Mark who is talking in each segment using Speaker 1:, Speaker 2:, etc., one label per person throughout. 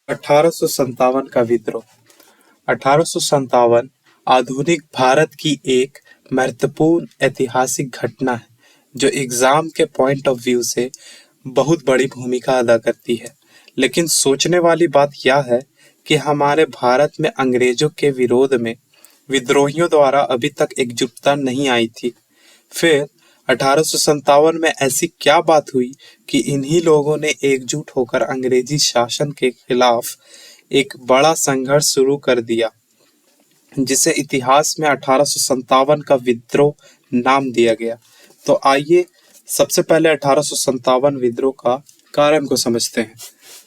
Speaker 1: 1857 का विद्रोह। 1857 आधुनिक भारत की एक महत्वपूर्ण ऐतिहासिक घटना है जो एग्जाम के पॉइंट ऑफ व्यू से बहुत बड़ी भूमिका अदा करती है। लेकिन सोचने वाली बात यह है कि हमारे भारत में अंग्रेजों के विरोध में विद्रोहियों द्वारा अभी तक एकजुटता नहीं आई थी। फिर 1857 में ऐसी क्या बात हुई कि इन्हीं लोगों ने एकजुट होकर अंग्रेजी शासन के खिलाफ एक बड़ा संघर्ष शुरू कर दिया, जिसे इतिहास में 1857 का विद्रोह नाम दिया गया। तो आइए सबसे पहले 1857 विद्रोह का कारण को समझते हैं।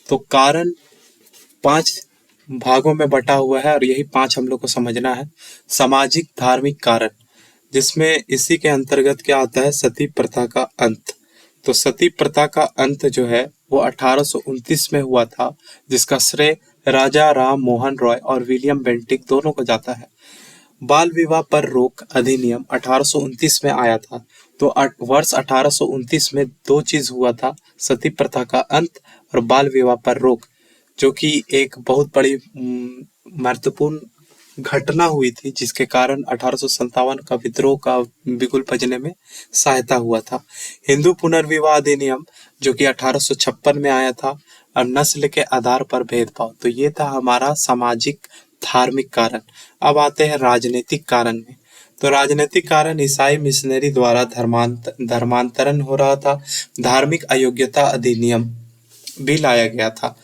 Speaker 1: तो कारण 5 भागों में बटा हुआ है और यही 5 हम लोग को समझना है। सामाजिक धार्मिक कारण, जिसमें इसी के अंतर्गत क्या आता है, सती प्रथा का अंत। तो सती प्रथा का अंत जो है वो 1829 में हुआ था, जिसका श्रेय राजा राम मोहन रॉय और विलियम बेंटिक दोनों को जाता है। बाल विवाह पर रोक अधिनियम 1829 में आया था। तो वर्ष 1829 में दो चीज हुआ था, सती प्रथा का अंत और बाल विवाह पर रोक, जो कि एक बहुत बड़ी महत्वपूर्ण घटना हुई थी, जिसके कारण 1857 का विद्रोह का बिगुल बजने में सहायता हुआ था। हिंदू पुनर्विवाह अधिनियम जो कि 1856 में आया था, और नस्ल के आधार पर भेदभाव। तो ये था हमारा सामाजिक धार्मिक कारण। अब आते हैं राजनीतिक कारण में। तो राजनीतिक कारण, ईसाई मिशनरी द्वारा धर्मांतरण हो रहा था। धार्मिक अयोग्यता अधिनियम भी लाया गया था।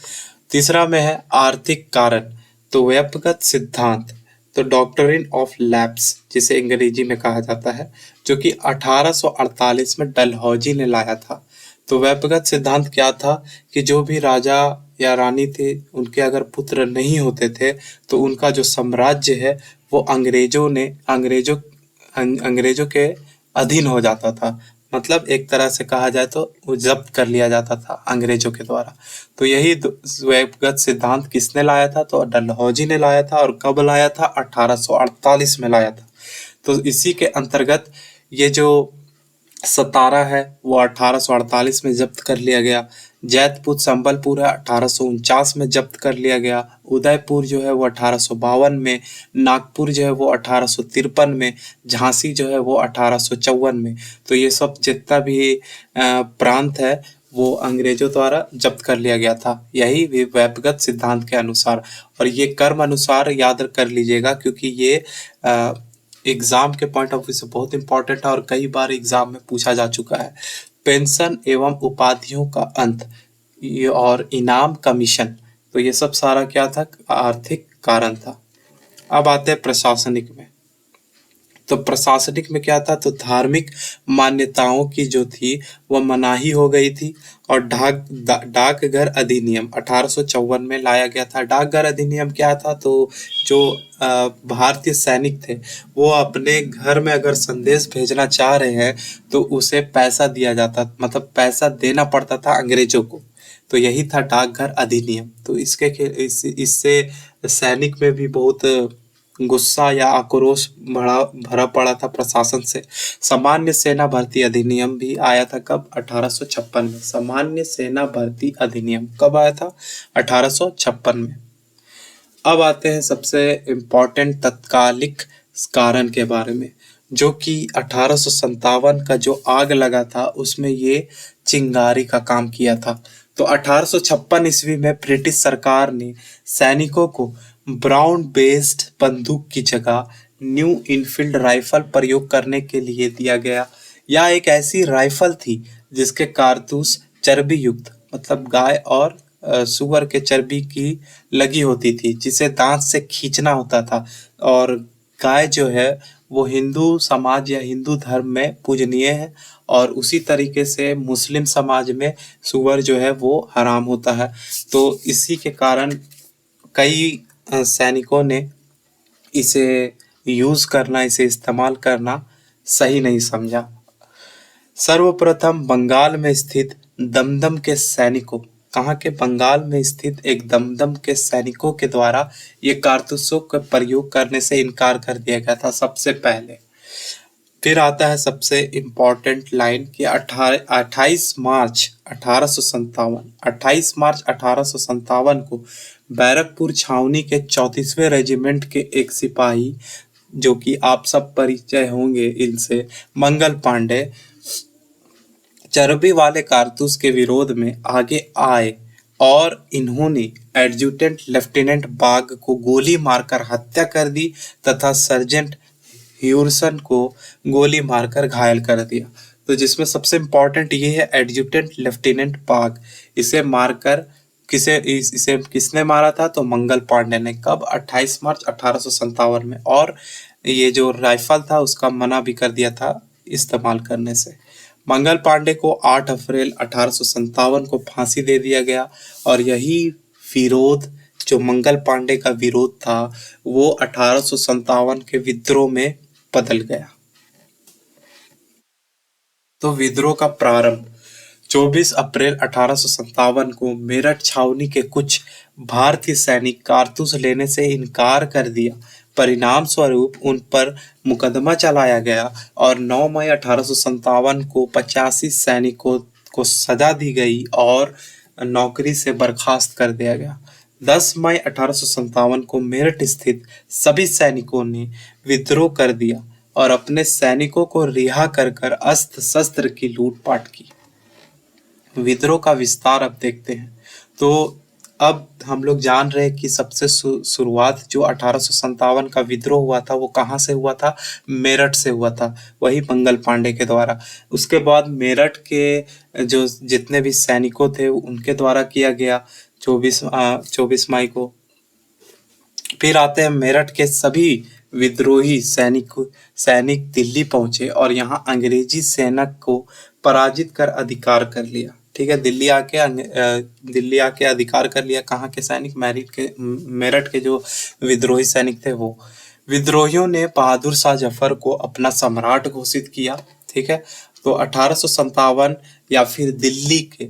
Speaker 1: तीसरा में है आर्थिक कारण, तो व्यक्तिगत सिद्धांत, तो डॉक्ट्रिन ऑफ लैप्स जिसे अंग्रेजी में कहा जाता है, जो कि 1848 में डलहौजी ने लाया था। तो व्यक्तिगत सिद्धांत क्या था कि जो भी राजा या रानी थे, उनके अगर पुत्र नहीं होते थे तो उनका जो साम्राज्य है वो अंग्रेजों के अधीन हो जाता था। मतलब एक तरह से कहा जाए तो वो जब्त कर लिया जाता था अंग्रेजों के द्वारा। तो यही स्वैगत सिद्धांत किसने लाया था, तो डलहौजी ने लाया था। और कब लाया था, 1848 में लाया था। तो इसी के अंतर्गत ये जो सतारा है वो 1848 में जब्त कर लिया गया। जैतपुर संबलपुर है 1849 में जब्त कर लिया गया। उदयपुर जो है वो 1852 में, नागपुर जो है वो 1853 में, झांसी जो है वो 1854 में। तो ये सब जितना भी प्रांत है वो अंग्रेजों द्वारा जब्त कर लिया गया था, यही व्यक्तिगत सिद्धांत के अनुसार। और ये कर्म अनुसार याद कर लीजिएगा, क्योंकि ये एग्जाम के पॉइंट ऑफ व्यू से बहुत इंपॉर्टेंट है और कई बार एग्जाम में पूछा जा चुका है। पेंशन एवं उपाधियों का अंत और इनाम कमीशन, तो ये सब सारा क्या था, आर्थिक कारण था। अब आते हैं प्रशासनिक में। तो प्रशासनिक में क्या था, तो धार्मिक मान्यताओं की जो थी वह मनाही हो गई थी। और डाकघर अधिनियम 1854 में लाया गया था। डाकघर अधिनियम क्या था, तो जो भारतीय सैनिक थे वो अपने घर में अगर संदेश भेजना चाह रहे हैं तो उसे पैसा दिया जाता, मतलब पैसा देना पड़ता था अंग्रेजों को। तो यही था डाकघर अधिनियम। तो इससे सैनिक में भी बहुत गुस्सा या आक्रोश भरा पड़ा था प्रशासन से। सामान्य सेना भर्ती अधिनियम भी आया था, कब, 1856 में। सामान्य सेना भर्ती अधिनियम कब आया था, 1856 में। अब आते हैं सबसे इम्पोर्टेंट तत्कालिक कारण के बारे में, जो कि 1857 का जो आग लगा था उसमें ये चिंगारी का काम किया था। तो 1856 ईस्वी में ब्रिटिश सरकार ने सैनिकों को ब्राउन बेस्ड बंदूक की जगह न्यू इनफील्ड राइफल प्रयोग करने के लिए दिया गया। यह एक ऐसी राइफल थी जिसके कारतूस चर्बी युक्त, मतलब गाय और सुअर के चर्बी की लगी होती थी, जिसे दांत से खींचना होता था। और गाय जो है वो हिंदू समाज या हिंदू धर्म में पूजनीय है, और उसी तरीके से मुस्लिम समाज में सुअर जो है वो हराम होता है। तो इसी के कारण कई सैनिकों ने इसे इसे इस्तेमाल करना सही नहीं समझा। सर्वप्रथम बंगाल में स्थित दमदम के सैनिकों, कहाँ के, बंगाल में स्थित एक दमदम के सैनिकों के द्वारा ये कारतूसों का प्रयोग करने से इनकार कर दिया गया था सबसे पहले। फिर आता है सबसे इम्पोर्टेंट लाइन कि 28 मार्च 1857 को बैरकपुर छावनी के 34वें रेजिमेंट के एक सिपाही, जो कि आप सब परिचय होंगे इनसे, मंगल पांडे, चर्बी वाले कारतूस के विरोध में आगे आए और इन्होंने एडजुटेंट लेफ्टिनेंट बाग को गोली मारकर हत्या कर दी तथा सर्जेंट ह्यूरसन को गोली मारकर घायल कर दिया। तो जिसमें सबसे इम्पोर्टेंट ये है एडजुटेंट लेफ्टिनेंट बाग, इसे मारकर इसे किसने मारा था? तो मंगल पांडे ने। कब? 28 मार्च 1857 में। और ये जो राइफल था उसका मना भी कर दिया था इस्तेमाल करने से। मंगल पांडे को 8 अप्रैल 1857 को फांसी दे दिया गया और यही विरोध, जो मंगल पांडे का विरोध था, वो 1857 के विद्रोह में बदल गया। तो विद्रोह का प्रारंभ 24 अप्रैल 1857 को मेरठ छावनी के कुछ भारतीय सैनिक कारतूस लेने से इनकार कर दिया। परिणाम स्वरूप उन पर मुकदमा चलाया गया और 9 मई 1857 को 85 सैनिकों को सजा दी गई और नौकरी से बर्खास्त कर दिया गया। 10 मई 1857 को मेरठ स्थित सभी सैनिकों ने विद्रोह कर दिया और अपने सैनिकों को रिहा कर अस्त्र शस्त्र की लूटपाट की। विद्रोह का विस्तार अब देखते हैं। तो अब हम लोग जान रहे हैं कि सबसे शुरुआत जो 1857 का विद्रोह हुआ था वो कहाँ से हुआ था? मेरठ से हुआ था, वही मंगल पांडे के द्वारा। उसके बाद मेरठ के जो जितने भी सैनिकों थे उनके द्वारा किया गया 24 मई को। फिर आते हैं मेरठ के सभी विद्रोही सैनिक दिल्ली पहुंचे और यहाँ अंग्रेजी सेना को पराजित कर अधिकार कर लिया। ठीक है, दिल्ली आके अधिकार कर लिया। कहाँ के सैनिक? मेरठ के जो विद्रोही सैनिक थे वो। विद्रोहियों ने बहादुर शाह जफर को अपना सम्राट घोषित किया। ठीक है, तो 1857 या फिर दिल्ली के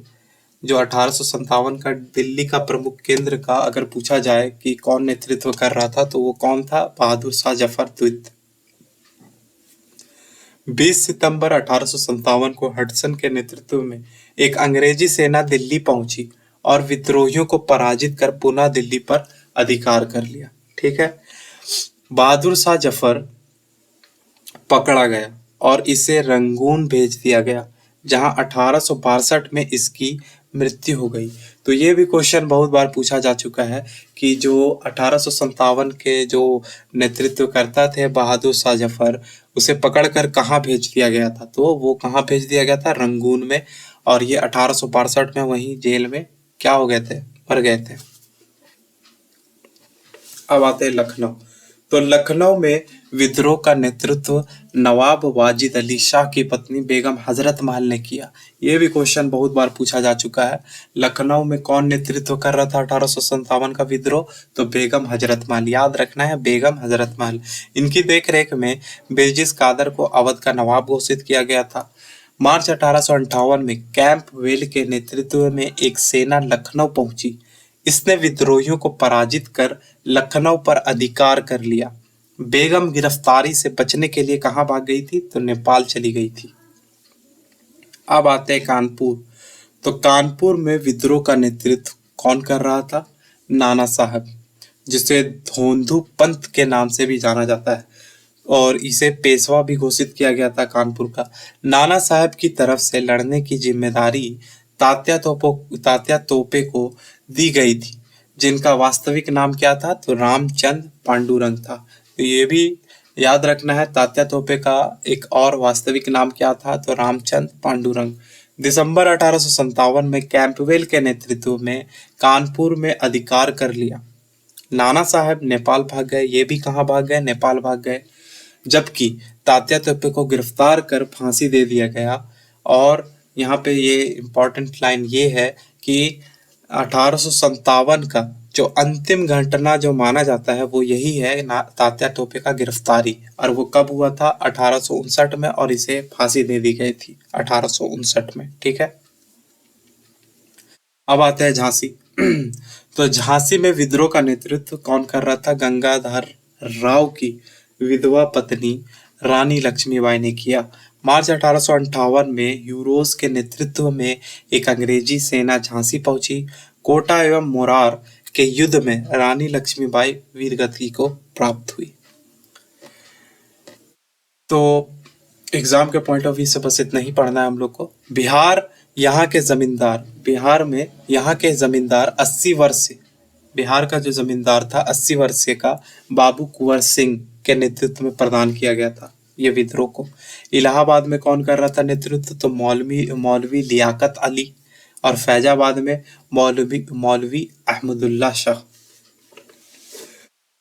Speaker 1: जो 1857 का दिल्ली का प्रमुख केंद्र का अगर पूछा जाए कि कौन नेतृत्व कर रहा था तो वो कौन था? बहादुर शाह जफर द्वितीय। 20 सितंबर 1857 को हडसन के नेतृत्व में एक अंग्रेजी सेना दिल्ली पहुंची और विद्रोहियों को पराजित कर पुनः दिल्ली पर अधिकार कर लिया। ठीक है, बहादुर शाह जफर पकड़ा गया और इसे रंगून भेज दिया गया, जहां 1862 में इसकी मृत्यु हो गई। तो ये भी क्वेश्चन बहुत बार पूछा जा चुका है कि जो 1857 के जो नेतृत्व करता थे बहादुर शाह जफर, उसे पकड़कर कहाँ भेज दिया गया था? तो वो कहाँ भेज दिया गया था? रंगून में। और ये 1862 में वहीं जेल में क्या हो गए थे? मर गए थे। अब आते हैं लखनऊ। तो लखनऊ में विद्रोह का नेतृत्व नवाब वाजिद अली शाह की पत्नी बेगम हजरत महल ने किया। ये भी क्वेश्चन बहुत बार पूछा जा चुका है। लखनऊ में कौन नेतृत्व कर रहा था 1857 का विद्रोह? तो बेगम हजरत महल। याद रखना है, बेगम हजरत महल। इनकी देखरेख में बेजिस कादर को अवध का नवाब घोषित किया गया था। मार्च 1858 में कैंपवेल के नेतृत्व में एक सेना लखनऊ पहुंची। इसने विद्रोहियों को पराजित कर लखनऊ पर अधिकार कर लिया। बेगम गिरफ्तारी से बचने के लिए कहाँ भाग गई थी? तो नेपाल चली गई थी। अब आते हैं कानपुर। तो कानपुर में विद्रोह का नेतृत्व कौन कर रहा था? नाना साहब, जिसे धोंधू पंत के नाम से भी जाना जाता है और इसे पेशवा भी घोषित किया गया था कानपुर का। नाना साहब की तरफ से लड़ने की जिम्मेदारी तात्या तोपे को दी गई थी, जिनका वास्तविक नाम क्या था? तो रामचंद्र पांडुरंग था। तो ये भी याद रखना है, तात्या तोपे का एक और वास्तविक नाम क्या था? तो रामचंद्र पांडुरंग। दिसंबर 1857 में कैंपवेल के नेतृत्व में कानपुर में अधिकार कर लिया। नाना साहब नेपाल भाग गए। ये भी कहाँ भाग गए? नेपाल भाग गए। जबकि तात्या तोपे को गिरफ्तार कर फांसी दे दिया गया। और यहाँ पे ये इम्पोर्टेंट लाइन ये है कि 1857 का जो अंतिम घटना जो माना जाता है वो यही है, तात्या तोपे का गिरफ्तारी। और वो कब हुआ था? 1859 में, और इसे फांसी दे दी गई थी 1859 में। ठीक है, अब आते हैं झांसी। तो झांसी में विद्रोह का नेतृत्व कौन कर रहा था? गंगाधर राव की विधवा पत्नी रानी लक्ष्मीबाई ने किया। मार्च 1858 में यूरोस के नेतृत्व में एक अंग्रेजी सेना झांसी पहुंची। कोटा एवं मोरार के युद्ध में रानी लक्ष्मीबाई वीरगति को प्राप्त हुई। तो एग्जाम के पॉइंट ऑफ व्यू से बस इतना ही पढ़ना है हम लोग को। बिहार में यहाँ के जमींदार 80 वर्ष, बिहार का जो जमींदार था 80 वर्षीय का बाबू कुंवर सिंह के नेतृत्व में प्रदान किया गया था ये विद्रोह को। इलाहाबाद में कौन कर रहा था नेतृत्व? तो मौलवी लियाकत अली, और फैजाबाद में मौलवी अहमदुल्ला शाह।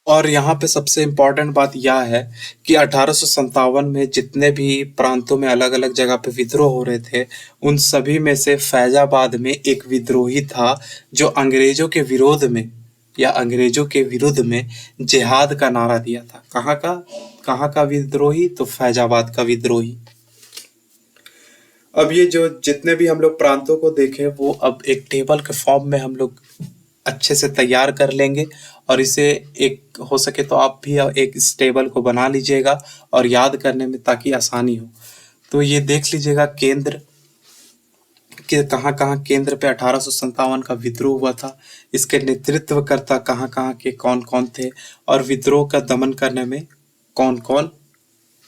Speaker 1: और यहाँ पे सबसे इम्पोर्टेंट बात यह है कि 1857 में जितने भी प्रांतों में अलग अलग जगह पे विद्रोह हो रहे थे, उन सभी में से फैजाबाद में एक विद्रोही था जो अंग्रेजों के विरोध में या अंग्रेजों के विरुद्ध में जिहाद का नारा दिया था। कहाँ का विद्रोही? तो फैजाबाद का विद्रोही। अब ये जो जितने भी हम लोग प्रांतों को देखे वो अब एक टेबल के फॉर्म में हम लोग अच्छे से तैयार कर लेंगे, और इसे एक हो सके तो आप भी एक इस टेबल को बना लीजिएगा और याद करने में ताकि आसानी हो। तो ये देख लीजिएगा केंद्र कि कहाँ केंद्र पे 1857 का विद्रोह हुआ था, इसके नेतृत्वकर्ता कहाँ के कौन कौन थे, और विद्रोह का दमन करने में कौन कौन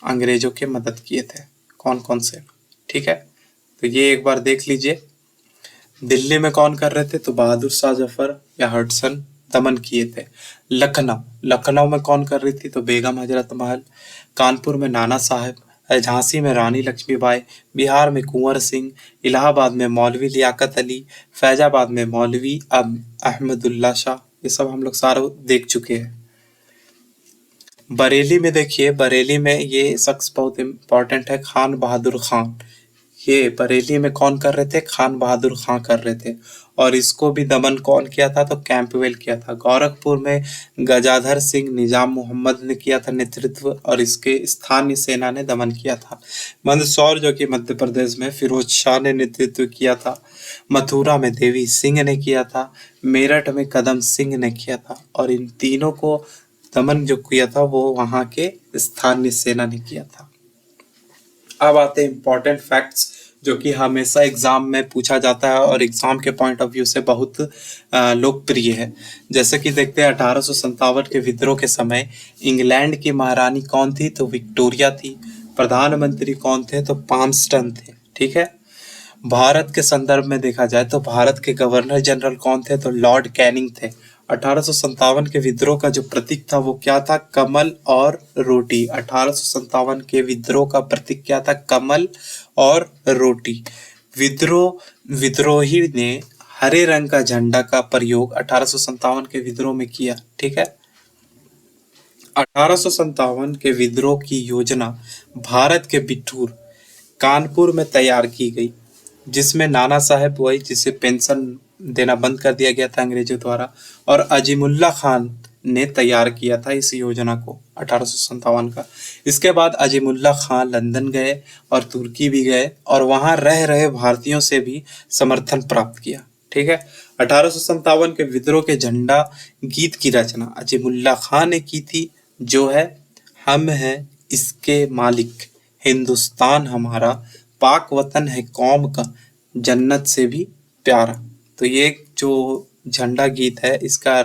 Speaker 1: अंग्रेजों के मदद किए थे, कौन कौन से। ठीक है, तो ये एक बार देख लीजिए। दिल्ली में कौन कर रहे थे? तो बहादुर शाह जफर या हडसन दमन किए थे। लखनऊ में कौन कर रही थी? तो बेगम हजरत महल। कानपुर में नाना साहब, झांसी में रानी लक्ष्मीबाई, बिहार में कुंवर सिंह, इलाहाबाद में मौलवी लियाकत अली, फैजाबाद में मौलवी अहमदुल्ला शाह। ये सब हम लोग सारे देख चुके हैं। बरेली में देखिए, बरेली में ये शख्स बहुत इम्पोर्टेंट है, खान बहादुर खान। ये बरेली में कौन कर रहे थे? खान बहादुर खान कर रहे थे, और इसको भी दमन कौन किया था? तो कैंपबेल किया था। गोरखपुर में गजाधर सिंह निजाम मोहम्मद ने किया था नेतृत्व, और इसके स्थानीय सेना ने दमन किया था। मंदसौर जो कि मध्य प्रदेश में फिरोज शाह ने नेतृत्व किया था। मथुरा में देवी सिंह ने किया था। मेरठ में कदम सिंह ने किया था, और इन तीनों को दमन जो किया था वो वहां के स्थानीय सेना ने किया था। अब आते हैं इम्पोर्टेंट फैक्ट्स जो कि हमेशा एग्जाम में पूछा जाता है और एग्जाम के पॉइंट ऑफ व्यू से बहुत लोकप्रिय है। जैसे कि देखते हैं 1857 के विद्रोह के समय इंग्लैंड की महारानी कौन थी? तो विक्टोरिया थी। प्रधानमंत्री कौन थे? तो पामस्टन थे। ठीक है, भारत के संदर्भ में देखा जाए तो भारत के गवर्नर जनरल कौन थे? तो लॉर्ड कैनिंग थे। 1857 के विद्रोह का जो प्रतीक था वो क्या था? कमल और रोटी। 1857 के विद्रोह का प्रतीक क्या था? कमल और रोटी। विद्रोही ने हरे रंग का झंडा का प्रयोग 1857 के विद्रोह में किया। ठीक है, 1857 के विद्रोह की योजना भारत के बिठूर कानपुर में तैयार की गई, जिसमें नाना साहेब वही जिसे पेंशन देना बंद कर दिया गया था अंग्रेजों द्वारा, और अजीमुल्ला खान ने तैयार किया था इस योजना को 1857 का। इसके बाद अजीमुल्ला खान लंदन गए और तुर्की भी गए, और वहां रह रहे भारतीयों से भी समर्थन प्राप्त किया। ठीक है, 1857 के विद्रोह के झंडा गीत की रचना अजीमुल्ला खान ने की थी, जो है हम हैं इसके मालिक, हिंदुस्तान हमारा, पाक वतन है कौम का, जन्नत से भी प्यारा। तो ये जो झंडा गीत है इसका